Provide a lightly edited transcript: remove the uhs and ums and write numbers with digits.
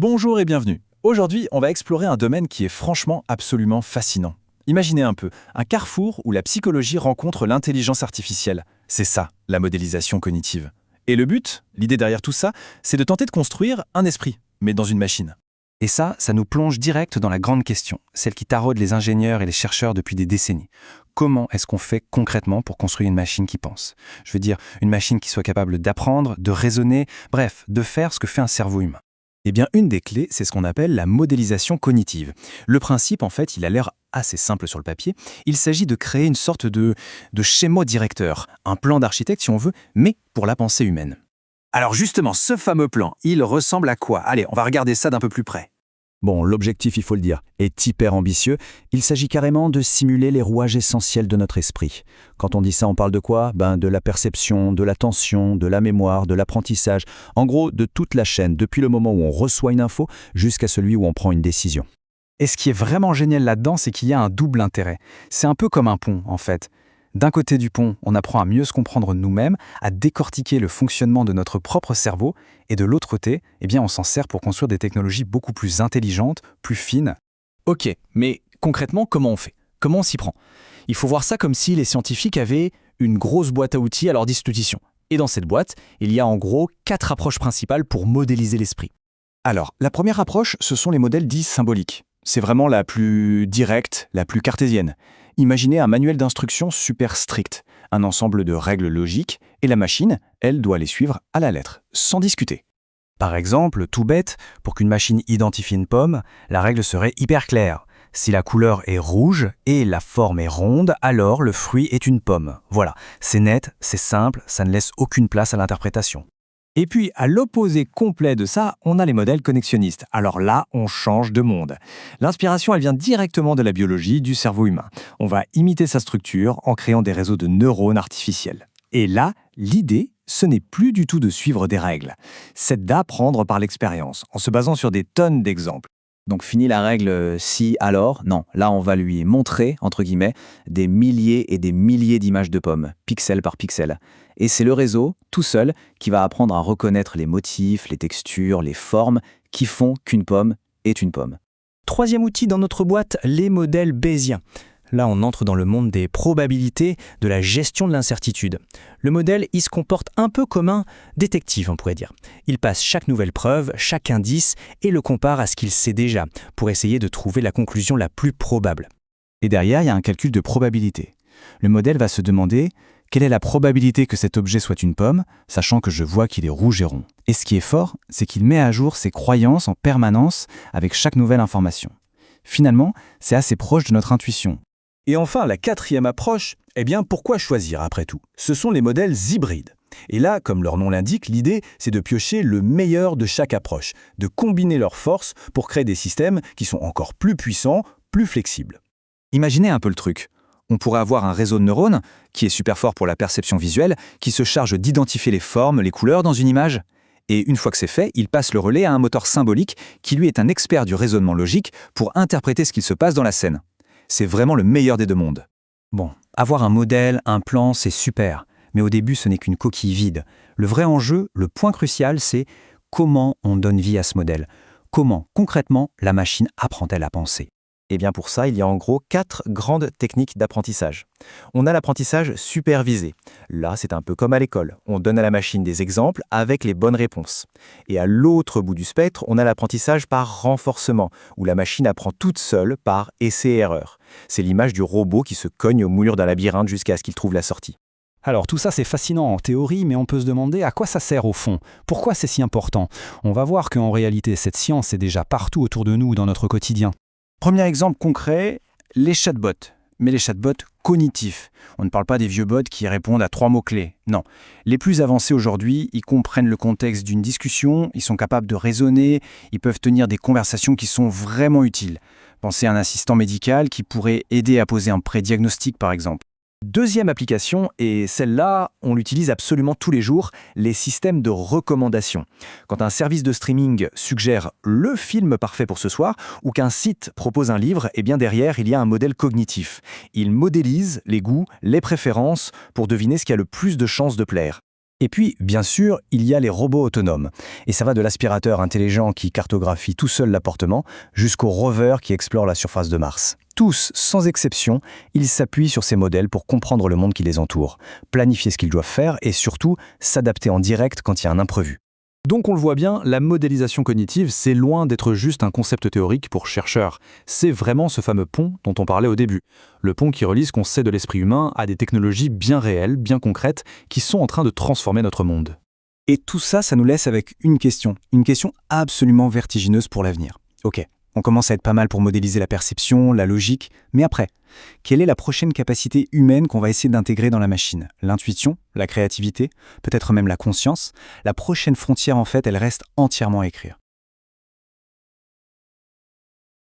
Bonjour et bienvenue. Aujourd'hui, on va explorer un domaine qui est franchement absolument fascinant. Imaginez un peu, un carrefour où la psychologie rencontre l'intelligence artificielle. C'est ça, la modélisation cognitive. Et le but, l'idée derrière tout ça, c'est de tenter de construire un esprit, mais dans une machine. Et ça nous plonge direct dans la grande question, celle qui taraude les ingénieurs et les chercheurs depuis des décennies. Comment est-ce qu'on fait concrètement pour construire une machine qui pense? Je veux dire, une machine qui soit capable d'apprendre, de raisonner, bref, de faire ce que fait un cerveau humain. Eh bien, une des clés, c'est ce qu'on appelle la modélisation cognitive. Le principe, en fait, il a l'air assez simple sur le papier. Il s'agit de créer une sorte de schéma directeur, un plan d'architecte si on veut, mais pour la pensée humaine. Alors justement, ce fameux plan, il ressemble à quoi? Allez, on va regarder ça d'un peu plus près. Bon, l'objectif, il faut le dire, est hyper ambitieux. Il s'agit carrément de simuler les rouages essentiels de notre esprit. Quand on dit ça, on parle de quoi? De la perception, de l'attention, de la mémoire, de l'apprentissage. En gros, de toute la chaîne, depuis le moment où on reçoit une info jusqu'à celui où on prend une décision. Et ce qui est vraiment génial là-dedans, c'est qu'il y a un double intérêt. C'est un peu comme un pont, en fait. D'un côté du pont, on apprend à mieux se comprendre nous-mêmes, à décortiquer le fonctionnement de notre propre cerveau, et de l'autre côté, on s'en sert pour construire des technologies beaucoup plus intelligentes, plus fines. Ok, mais concrètement, comment on fait? Comment on s'y prend? Il faut voir ça comme si les scientifiques avaient une grosse boîte à outils à leur disposition. Et dans cette boîte, il y a en gros 4 approches principales pour modéliser l'esprit. Alors, la première approche, ce sont les modèles dits symboliques. C'est vraiment la plus directe, la plus cartésienne. Imaginez un manuel d'instruction super strict, un ensemble de règles logiques, et la machine, elle doit les suivre à la lettre, sans discuter. Par exemple, tout bête, pour qu'une machine identifie une pomme, la règle serait hyper claire. Si la couleur est rouge et la forme est ronde, alors le fruit est une pomme. Voilà, c'est net, c'est simple, ça ne laisse aucune place à l'interprétation. Et puis, à l'opposé complet de ça, on a les modèles connexionnistes. Alors là, on change de monde. L'inspiration, elle vient directement de la biologie du cerveau humain. On va imiter sa structure en créant des réseaux de neurones artificiels. Et là, l'idée, ce n'est plus du tout de suivre des règles. C'est d'apprendre par l'expérience, en se basant sur des tonnes d'exemples. Donc fini la règle si, alors, non. Là, on va lui montrer, entre guillemets, des milliers et des milliers d'images de pommes, pixel par pixel. Et c'est le réseau, tout seul, qui va apprendre à reconnaître les motifs, les textures, les formes qui font qu'une pomme est une pomme. Troisième outil dans notre boîte, les modèles bayésiens. Là, on entre dans le monde des probabilités, de la gestion de l'incertitude. Le modèle, il se comporte un peu comme un détective, on pourrait dire. Il passe chaque nouvelle preuve, chaque indice, et le compare à ce qu'il sait déjà, pour essayer de trouver la conclusion la plus probable. Et derrière, il y a un calcul de probabilité. Le modèle va se demander quelle est la probabilité que cet objet soit une pomme, sachant que je vois qu'il est rouge et rond. Et ce qui est fort, c'est qu'il met à jour ses croyances en permanence avec chaque nouvelle information. Finalement, c'est assez proche de notre intuition. Et enfin, la quatrième approche, pourquoi choisir après tout? Ce sont les modèles hybrides. Et là, comme leur nom l'indique, l'idée, c'est de piocher le meilleur de chaque approche, de combiner leurs forces pour créer des systèmes qui sont encore plus puissants, plus flexibles. Imaginez un peu le truc. On pourrait avoir un réseau de neurones, qui est super fort pour la perception visuelle, qui se charge d'identifier les formes, les couleurs dans une image. Et une fois que c'est fait, il passe le relais à un moteur symbolique, qui lui est un expert du raisonnement logique pour interpréter ce qu'il se passe dans la scène. C'est vraiment le meilleur des deux mondes. Bon, avoir un modèle, un plan, c'est super. Mais au début, ce n'est qu'une coquille vide. Le vrai enjeu, le point crucial, c'est comment on donne vie à ce modèle. Comment, concrètement, la machine apprend-elle à penser? Pour ça, il y a en gros 4 grandes techniques d'apprentissage. On a l'apprentissage supervisé. Là, c'est un peu comme à l'école. On donne à la machine des exemples avec les bonnes réponses. Et à l'autre bout du spectre, on a l'apprentissage par renforcement, où la machine apprend toute seule par essai-erreur. C'est l'image du robot qui se cogne au moulure d'un labyrinthe jusqu'à ce qu'il trouve la sortie. Alors tout ça c'est fascinant en théorie, mais on peut se demander à quoi ça sert au fond? Pourquoi c'est si important? On va voir qu'en réalité cette science est déjà partout autour de nous dans notre quotidien. Premier exemple concret, les chatbots. Mais les chatbots cognitifs. On ne parle pas des vieux bots qui répondent à 3 mots-clés. Non. Les plus avancés aujourd'hui, ils comprennent le contexte d'une discussion, ils sont capables de raisonner, ils peuvent tenir des conversations qui sont vraiment utiles. Pensez à un assistant médical qui pourrait aider à poser un prédiagnostic par exemple. Deuxième application, et celle-là, on l'utilise absolument tous les jours, les systèmes de recommandation. Quand un service de streaming suggère le film parfait pour ce soir, ou qu'un site propose un livre, derrière, il y a un modèle cognitif. Il modélise les goûts, les préférences, pour deviner ce qui a le plus de chances de plaire. Et puis, bien sûr, il y a les robots autonomes. Et ça va de l'aspirateur intelligent qui cartographie tout seul l'appartement jusqu'au rover qui explore la surface de Mars. Tous, sans exception, ils s'appuient sur ces modèles pour comprendre le monde qui les entoure, planifier ce qu'ils doivent faire et surtout s'adapter en direct quand il y a un imprévu. Donc on le voit bien, la modélisation cognitive, c'est loin d'être juste un concept théorique pour chercheurs. C'est vraiment ce fameux pont dont on parlait au début. Le pont qui relie ce qu'on sait de l'esprit humain à des technologies bien réelles, bien concrètes, qui sont en train de transformer notre monde. Et tout ça, ça nous laisse avec une question absolument vertigineuse pour l'avenir. Ok, on commence à être pas mal pour modéliser la perception, la logique, mais après, quelle est la prochaine capacité humaine qu'on va essayer d'intégrer dans la machine? L'intuition, la créativité, peut-être même la conscience? La prochaine frontière, en fait, elle reste entièrement à écrire.